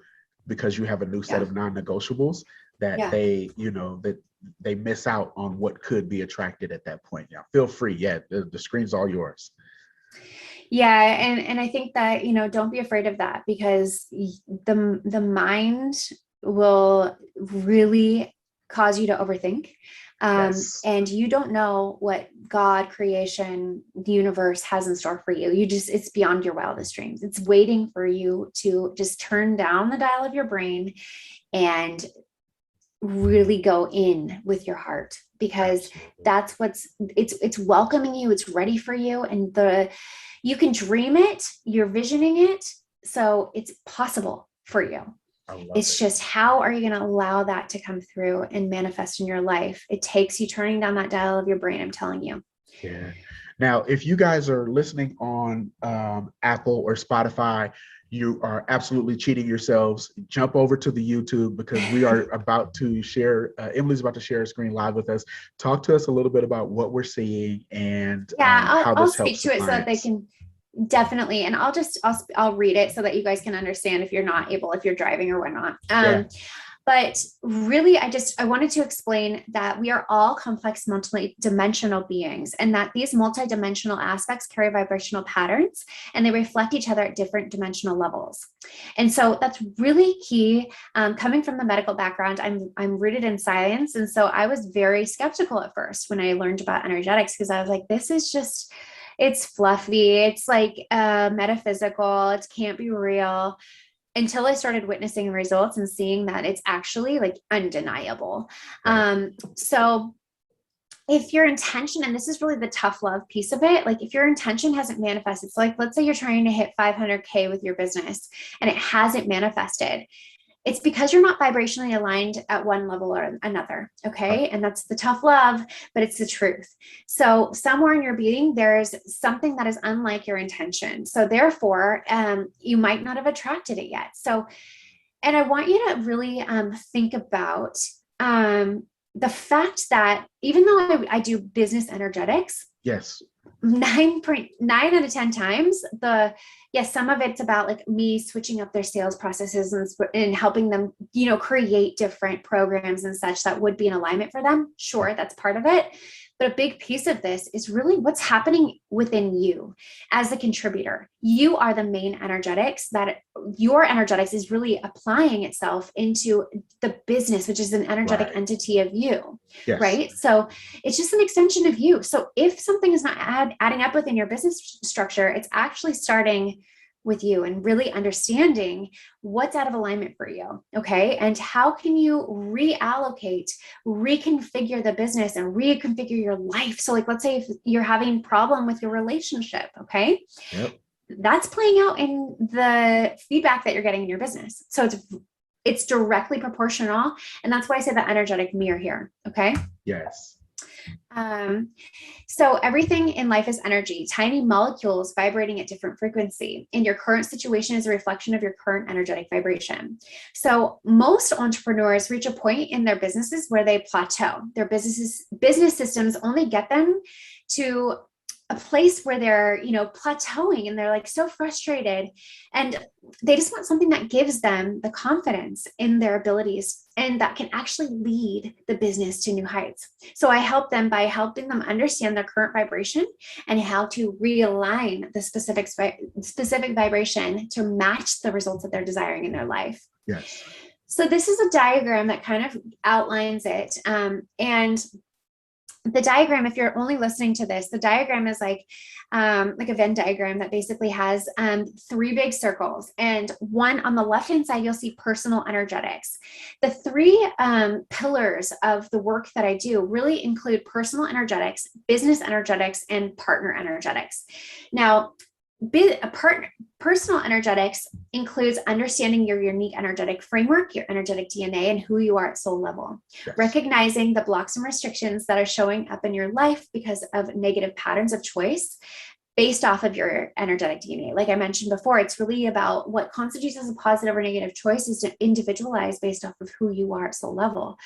because you have a new set of non-negotiables that they miss out on what could be attracted at that point. Yeah, feel free. Yeah, the screen's all yours. Yeah. And I think that, don't be afraid of that, because the mind will really cause you to overthink. And you don't know what God, creation, the universe has in store for you. It's beyond your wildest dreams. It's waiting for you to just turn down the dial of your brain and really go in with your heart, because that's it's welcoming you. It's ready for you. And you can dream it, you're visioning it. So it's possible for you. It's just, how are you going to allow that to come through and manifest in your life? It takes you turning down that dial of your brain, I'm telling you. Yeah. Now, if you guys are listening on Apple or Spotify, you are absolutely cheating yourselves. Jump over to the YouTube because we are about to share, Emily's about to share a screen live with us. Talk to us a little bit about what we're seeing and Yeah, how I'll this speak helps the to it so that they clients. can definitely, and I'll read it so that you guys can understand if you're not able, if you're driving or whatnot. Yeah, But really, I wanted to explain that we are all complex multi-dimensional beings, and that these multi-dimensional aspects carry vibrational patterns and they reflect each other at different dimensional levels. And so that's really key. Coming from the medical background, I'm rooted in science. And so I was very skeptical at first when I learned about energetics, because I was like, this is just, it's fluffy. It's like metaphysical. It can't be real, until I started witnessing results and seeing that it's actually like undeniable. right. So if your intention, and this is really the tough love piece of it, like if your intention hasn't manifested, so like let's say you're trying to hit 500K with your business and it hasn't manifested, it's because you're not vibrationally aligned at one level or another. Okay. And that's the tough love, but it's the truth. So somewhere in your being, there's something that is unlike your intention. So therefore, you might not have attracted it yet. So, and I want you to really think about the fact that even though I do business energetics, Yes. 9.9 out of 10 times, yes, some of it's about like me switching up their sales processes and helping them, create different programs and such that would be in alignment for them. Sure, that's part of it. But a big piece of this is really what's happening within you as a contributor. You are the main energetics, that your energetics is really applying itself into the business, which is an energetic Right. entity of you, Yes. right? So it's just an extension of you. So if something is not adding up within your business structure, it's actually starting with you and really understanding what's out of alignment for you. Okay. And how can you reallocate, reconfigure the business and reconfigure your life? So like, let's say if you're having problem with your relationship, okay, Yep. that's playing out in the feedback that you're getting in your business. So it's directly proportional. And that's why I say the energetic mirror here. Okay. Yes. So everything in life is energy, tiny molecules vibrating at different frequency. And your current situation is a reflection of your current energetic vibration. So most entrepreneurs reach a point in their businesses where they plateau. Their business systems only get them to a place where they're, plateauing, and they're like so frustrated, and they just want something that gives them the confidence in their abilities and that can actually lead the business to new heights. So I help them by helping them understand their current vibration and how to realign the specific vibration to match the results that they're desiring in their life. Yes. So this is a diagram that kind of outlines it. And the diagram, if you're only listening to this, the diagram is like a Venn diagram that basically has 3 big circles, and one on the left-hand side, you'll see personal energetics. The 3 pillars of the work that I do really include personal energetics, business energetics, and partner energetics. Now, personal energetics includes understanding your unique energetic framework, your energetic DNA, and who you are at soul level. Yes. Recognizing the blocks and restrictions that are showing up in your life because of negative patterns of choice based off of your energetic DNA. Like I mentioned before, it's really about what constitutes as a positive or negative choice is to individualize based off of who you are at soul level.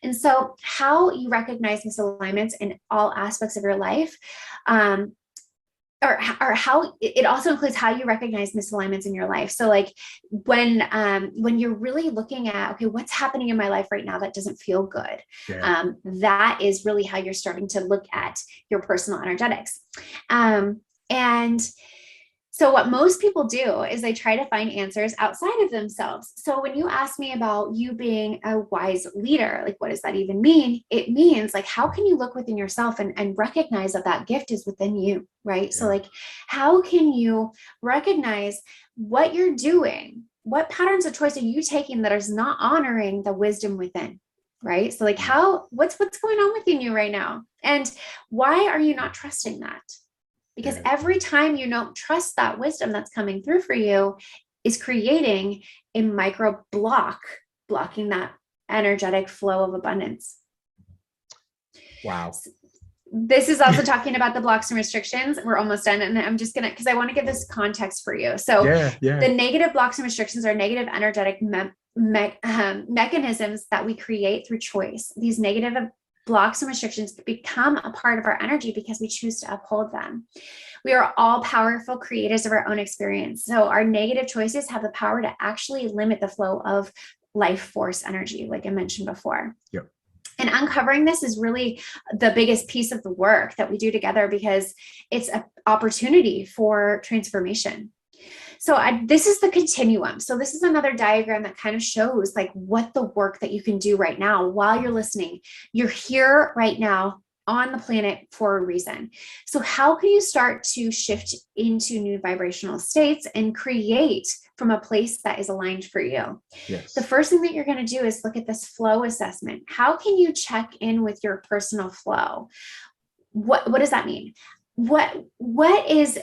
And so how you recognize misalignments in all aspects of your life, or how it also includes how you recognize misalignments in your life. So like when you're really looking at, okay, what's happening in my life right now that doesn't feel good? Yeah. That is really how you're starting to look at your personal energetics. And so what most people do is they try to find answers outside of themselves. So when you ask me about you being a wise leader, like what does that even mean? It means like, how can you look within yourself and recognize that gift is within you, right? Yeah. So like, how can you recognize what you're doing? What patterns of choice are you taking that is not honoring the wisdom within? Right. So like what's going on within you right now? And why are you not trusting that? Because every time you don't trust that wisdom that's coming through for you is creating a micro blocking that energetic flow of abundance. Wow. this is also talking about the blocks and restrictions. We're almost done. And I'm just because I want to give this context for you. So the negative blocks and restrictions are negative energetic mechanisms that we create through choice. These negative blocks and restrictions become a part of our energy because we choose to uphold them. We are all powerful creators of our own experience. So our negative choices have the power to actually limit the flow of life force energy, like I mentioned before. Yep. And uncovering this is really the biggest piece of the work that we do together, because it's an opportunity for transformation. So this is the continuum. So this is another diagram that kind of shows like what the work that you can do right now while you're listening. You're here right now on the planet for a reason. So how can you start to shift into new vibrational states and create from a place that is aligned for you? Yes. The first thing that you're going to do is look at this flow assessment. How can you check in with your personal flow? What does that mean? What is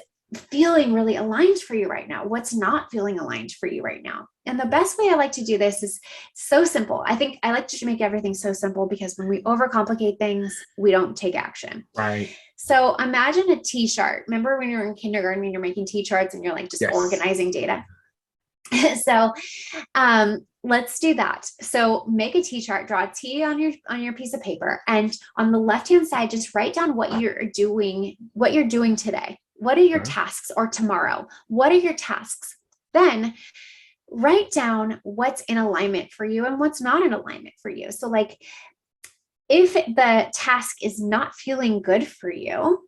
feeling really aligned for you right now? What's not feeling aligned for you right now? And the best way I like to do this is so simple. I think I like to make everything so simple, because when we overcomplicate things, we don't take action. Right. So imagine a T-chart. Remember when you were in kindergarten and you're making T-charts and you're like just organizing data? So let's do that. So make a T-chart, draw a T on your piece of paper, and on the left-hand side, just write down what you're doing today. What are your tasks? Or tomorrow? What are your tasks? Then write down what's in alignment for you and what's not in alignment for you. So like, if the task is not feeling good for you,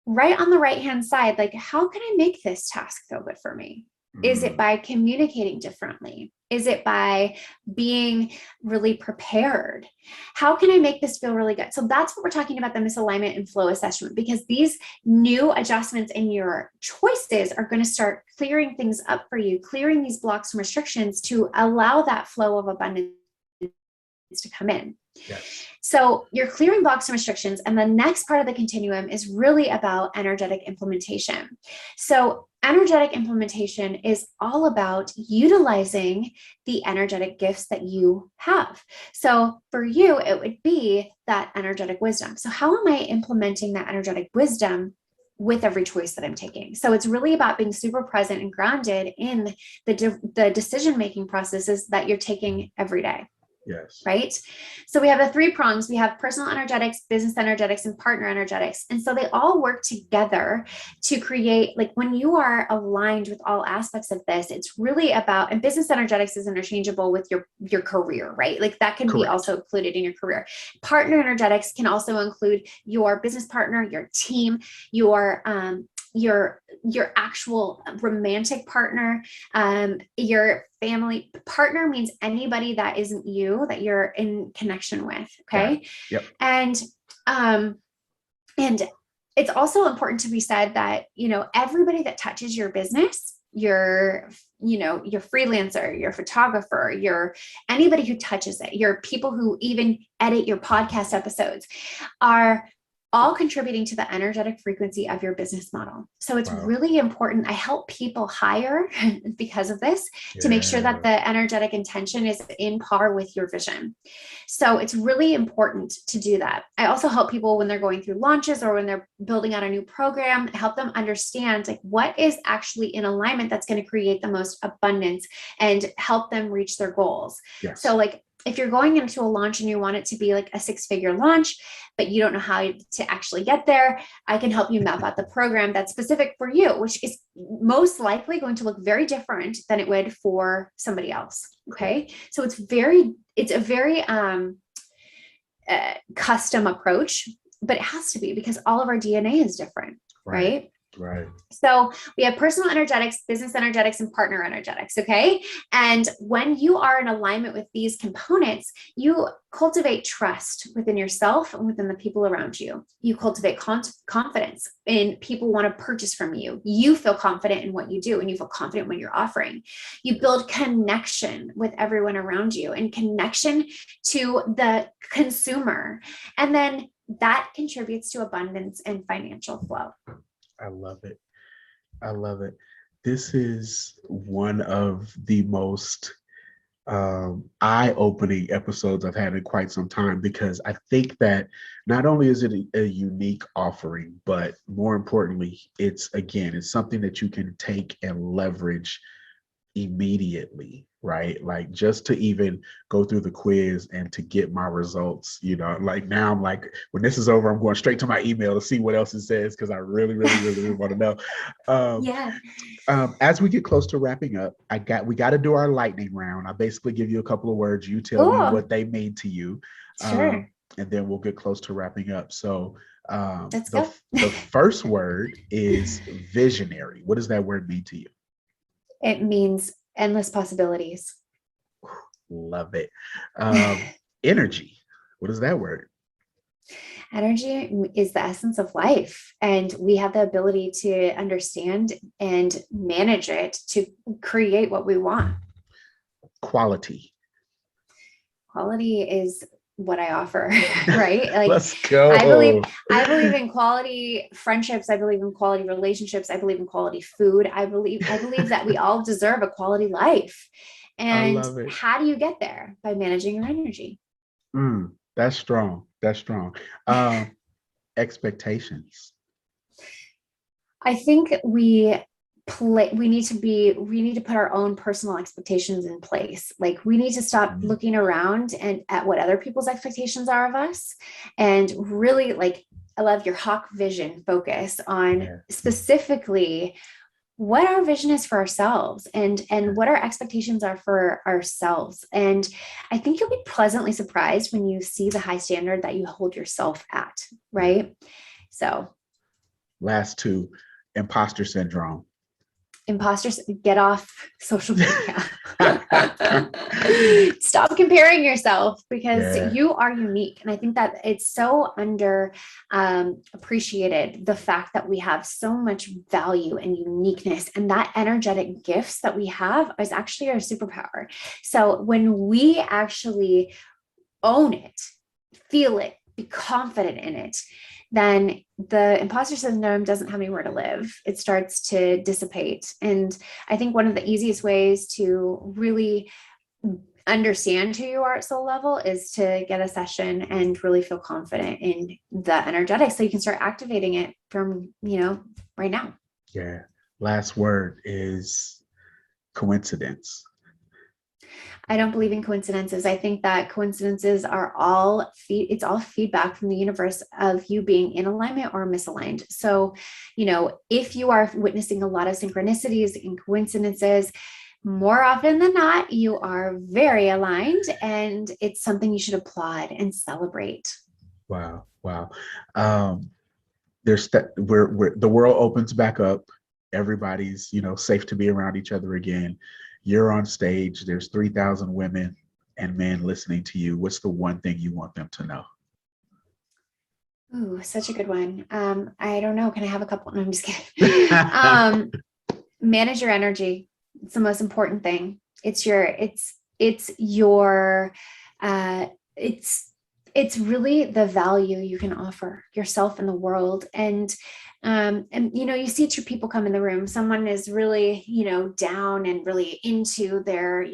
right on the right-hand side, like, how can I make this task feel good for me? Is it by communicating differently? Is it by being really prepared? How can I make this feel really good? So that's what we're talking about, the misalignment and flow assessment, because these new adjustments in your choices are going to start clearing things up for you, clearing these blocks and restrictions to allow that flow of abundance to come in. Yes. So you're clearing blocks and restrictions. And the next part of the continuum is really about energetic implementation. So energetic implementation is all about utilizing the energetic gifts that you have. So for you, it would be that energetic wisdom. So how am I implementing that energetic wisdom with every choice that I'm taking? So it's really about being super present and grounded in the decision-making processes that you're taking every day. Yes. Right. So we have the 3 prongs. We have personal energetics, business energetics, and partner energetics. And so they all work together to create, like, when you are aligned with all aspects of this, it's really about, and business energetics is interchangeable with your career, right? Like that can be also included in your career. Partner energetics can also include your business partner, your team, your actual romantic partner, your family partner means anybody that isn't you, that you're in connection with. Okay. Yep. And it's also important to be said that, everybody that touches your business, your freelancer, your photographer, anybody who touches it, your people who even edit your podcast episodes are all contributing to the energetic frequency of your business model. So it's really important. I help people hire because of this to make sure that the energetic intention is in par with your vision. So it's really important to do that. I also help people when they're going through launches or when they're building out a new program, help them understand like what is actually in alignment that's going to create the most abundance and help them reach their goals. Yes. So like, if you're going into a launch and you want it to be like a 6-figure launch, but you don't know how to actually get there, I can help you map out the program that's specific for you, which is most likely going to look very different than it would for somebody else. Okay. So it's a very custom approach, but it has to be because all of our DNA is different. Right. Right. So we have personal energetics, business energetics, and partner energetics. Okay. And when you are in alignment with these components, you cultivate trust within yourself and within the people around you. You cultivate confidence in people want to purchase from you. You feel confident in what you do and you feel confident when you're offering. You build connection with everyone around you and connection to the consumer. And then that contributes to abundance and financial flow. I love it. I love it. This is one of the most eye-opening episodes I've had in quite some time, because I think that not only is it a unique offering, but more importantly, it's something that you can take and leverage immediately, right? Like, just to even go through the quiz and to get my results, like now I'm like, when this is over, I'm going straight to my email to see what else it says, because I really, really, really, really want to know. Yeah. As we get close to wrapping up, we got to do our lightning round. I basically give you a couple of words. You tell me Cool. what they mean to you, Sure. and then we'll get close to wrapping up. So, Let's the go. the first word is visionary. What does that word mean to you? It means endless possibilities. Love it. Energy. What is that word? Energy is the essence of life, and we have the ability to understand and manage it to create what we want. Quality. Quality is what I offer, right? Like, Let's go. I believe in quality friendships. I believe in quality relationships. I believe in quality food. I believe that we all deserve a quality life. I And love it. how do you get there? By managing your energy. That's strong. That's strong. Expectations. I think we need to put our own personal expectations in place. Like, we need to stop looking around and at what other people's expectations are of us, and really, like, I love your hawk vision focus on specifically what our vision is for ourselves, and what our expectations are for ourselves. And I think you'll be pleasantly surprised when you see the high standard that you hold yourself at, right? So Last two, imposter syndrome. Imposters, get off social media. Stop comparing yourself, because you are unique. And I think that it's so under appreciated, the fact that we have so much value and uniqueness, and that energetic gifts that we have is actually our superpower. So when we actually own it, feel it, be confident in it, then the imposter syndrome doesn't have anywhere to live. It starts to dissipate. And I think one of the easiest ways to really understand who you are at soul level is to get a session and really feel confident in the energetics, so you can start activating it from, right now. Yeah. Last word is coincidence. I don't believe in coincidences. I think that coincidences are all it's all feedback from the universe of you being in alignment or misaligned. So, if you are witnessing a lot of synchronicities and coincidences, more often than not, you are very aligned, and it's something you should applaud and celebrate. Wow. The world opens back up. Everybody's, safe to be around each other again. You're on stage. There's 3,000 women and men listening to you. What's the one thing you want them to know? Ooh, such a good one. I don't know. Can I have a couple? No, I'm just kidding. Manage your energy. It's the most important thing. It's really the value you can offer yourself in the world. And you see two people come in the room. Someone is really, down and really into their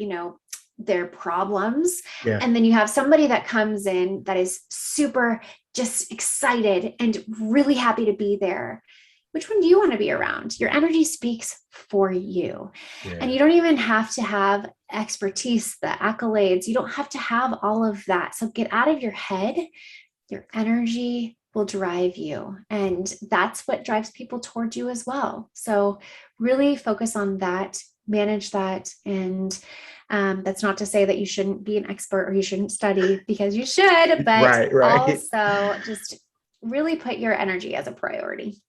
problems. Yeah. And then you have somebody that comes in that is super just excited and really happy to be there. Which one do you want to be around? Your energy speaks for you. Yeah. And you don't even have to have expertise, the accolades. You don't have to have all of that. So get out of your head. Your energy will drive you. And that's what drives people towards you as well. So really focus on that, manage that. And that's not to say that you shouldn't be an expert or you shouldn't study, because you should, but right. Also just really put your energy as a priority.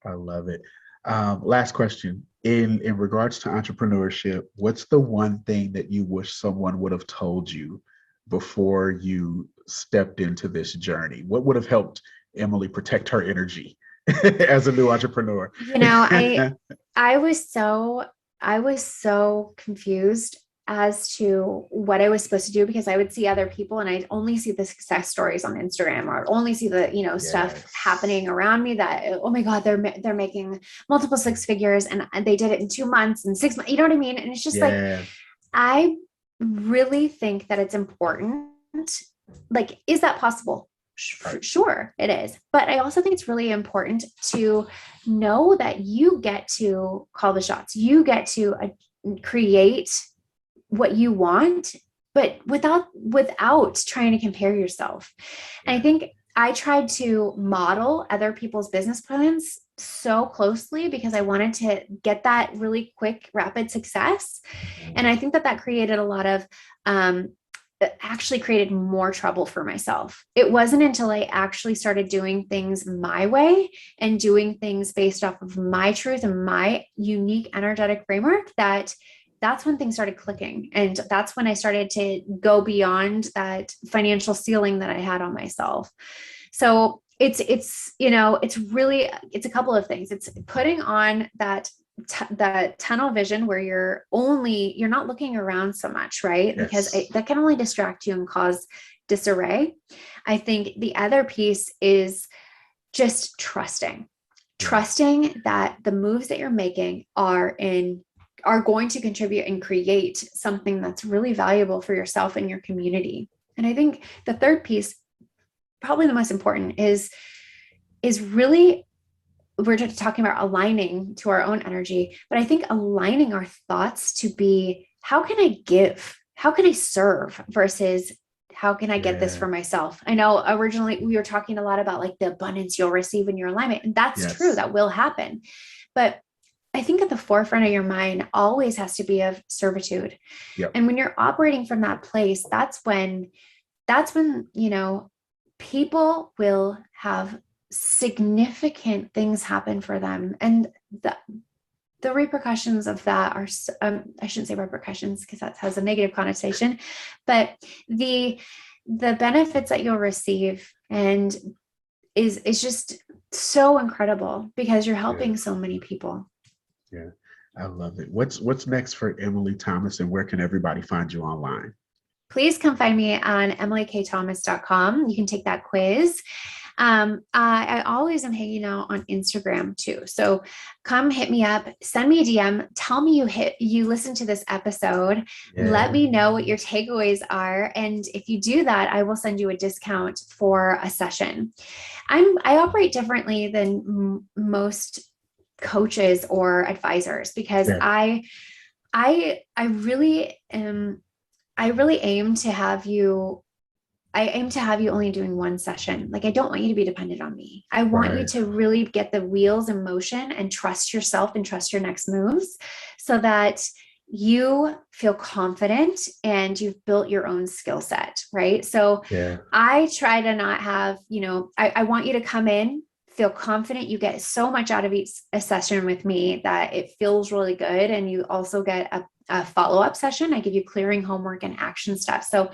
I love it. Last question. In regards to entrepreneurship, what's the one thing that you wish someone would have told you before you stepped into this journey? What would have helped Emily protect her energy as a new entrepreneur? I was so confused as to what I was supposed to do, because I would see other people and I'd only see the success stories on Instagram, or only see the, stuff happening around me that, oh my God, they're making multiple six figures and they did it in 2 months and 6 months, you know what I mean? And it's just like, I really think that it's important. Like, is that possible? Sure, it is. But I also think it's really important to know that you get to call the shots. You get to create what you want, but without trying to compare yourself. And I think I tried to model other people's business plans so closely because I wanted to get that really quick, rapid success. And I think that that created a lot of, it actually created more trouble for myself. It wasn't until I actually started doing things my way and doing things based off of my truth and my unique energetic framework that's when things started clicking. And that's when I started to go beyond that financial ceiling that I had on myself. So it's a couple of things. It's putting on that tunnel vision where you're not looking around so much, right? Yes. Because that can only distract you and cause disarray. I think the other piece is just trusting that the moves that you're making are going to contribute and create something that's really valuable for yourself and your community. And I think the third piece, probably the most important, is really, we're just talking about aligning to our own energy, but I think aligning our thoughts to be, how can I give? How can I serve versus how can I get this for myself? I know originally we were talking a lot about like the abundance you'll receive in your alignment, and that's true. That will happen. But I think at the forefront of your mind always has to be of servitude. Yep. And when you're operating from that place, that's when, people will have significant things happen for them. And the repercussions of that are, I shouldn't say repercussions because that has a negative connotation, but the benefits that you'll receive and is just so incredible because you're helping so many people. Yeah, I love it. What's next for Emily Thomas, and where can everybody find you online? Please come find me on emilykThomas.com. You can take that quiz. I always am hanging out on Instagram too. So come hit me up, send me a DM, tell me you listen to this episode. Let me know what your takeaways are. And if you do that, I will send you a discount for a session. I operate differently than most coaches or advisors because I really aim to have you only doing one session. Like, I don't want you to be dependent on me. I want you to really get the wheels in motion and trust yourself and trust your next moves so that you feel confident and you've built your own skill set. Right. So I try to not have, I want you to come in, feel confident. You get so much out of a session with me that it feels really good. And you also get a follow-up session. I give you clearing homework and action steps. So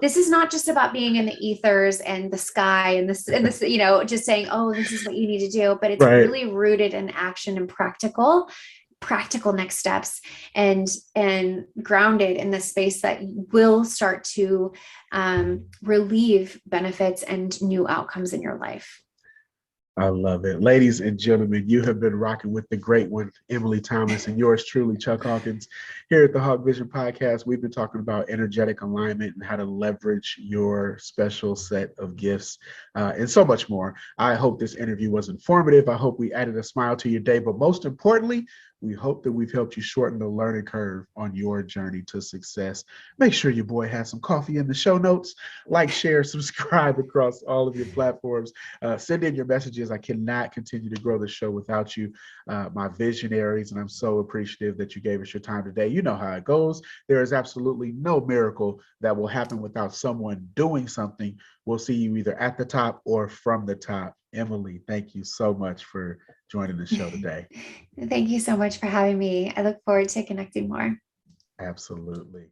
this is not just about being in the ethers and the sky and this, just saying, oh, this is what you need to do, but it's really rooted in action and practical next steps and grounded in the space that will start to relieve benefits and new outcomes in your life. I love it. Ladies and gentlemen, you have been rocking with the great one, Emily Thomas, and yours truly, Chuck Hawkins. Here at the Hawk Vision Podcast, we've been talking about energetic alignment and how to leverage your special set of gifts and so much more. I hope this interview was informative. I hope we added a smile to your day, but most importantly, we hope that we've helped you shorten the learning curve on your journey to success. Make sure your boy has some coffee in the show notes. Like, share, subscribe across all of your platforms. Send in your messages. I cannot continue to grow the show without you, my visionaries, and I'm so appreciative that you gave us your time today. You know how it goes. There is absolutely no miracle that will happen without someone doing something. We'll see you either at the top or from the top. Emily, thank you so much for joining the show today. Thank you so much for having me. I look forward to connecting more. Absolutely.